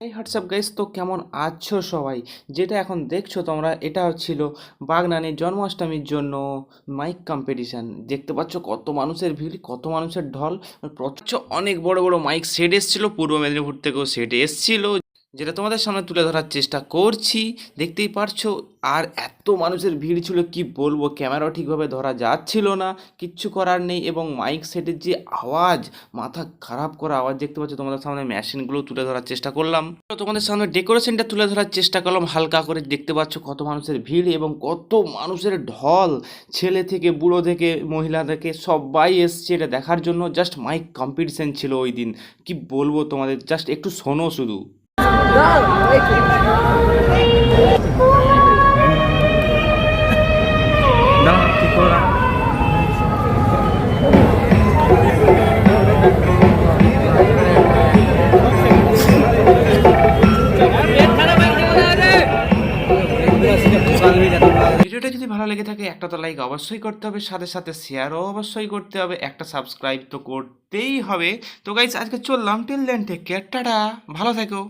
এই WhatsApp guys, তো কেমন আছো সবাই? যেটা এখন দেখছো তোমরা, এটা ছিল বাগনানের জন্মাষ্টমীর জন্য মাইক কম্পিটিশন। দেখতে পাচ্ছ কত মানুষের ভিড়, কত মানুষের ঢল। অনেক বড় বড় মাইক সেট এসেছিল, পূর্ব মেদিনীপুর থেকেও সেট এসেছিল, যেটা তোমাদের সামনে তুলে ধরার চেষ্টা করছি। দেখতেই পারছো। আর এত মানুষের ভিড় ছিল, কি বলবো, ক্যামেরাও ঠিকভাবে ধরা যাচ্ছিল না। কিচ্ছু করার নেই। এবং মাইক সেটের যে আওয়াজ, মাথা খারাপ করা আওয়াজ। দেখতে পাচ্ছ তোমাদের সামনে মেশিনগুলো তুলে ধরার চেষ্টা করলাম, তো তোমাদের সামনে ডেকোরেশনটা তুলে ধরার চেষ্টা করলাম হালকা করে। দেখতে পাচ্ছ কত মানুষের ভিড় এবং কত মানুষের ঢল। ছেলে থেকে বুড়ো থেকে মহিলা থেকে সবাই এসছে এটা দেখার জন্য। জাস্ট মাইক কম্পিটিশন ছিল ওই দিন। কি বলবো তোমাদের, জাস্ট একটু শোনো শুধু। ভিডিওটা যদি ভালো লেগে থাকে একটা তো লাইক অবশ্যই করতে হবে, সাথে সাথে শেয়ারও অবশ্যই করতে হবে, একটা সাবস্ক্রাইব তো করতেই হবে। তো গাইস, আজকে চললাম। Till then take care, tata, ভালো থেকো।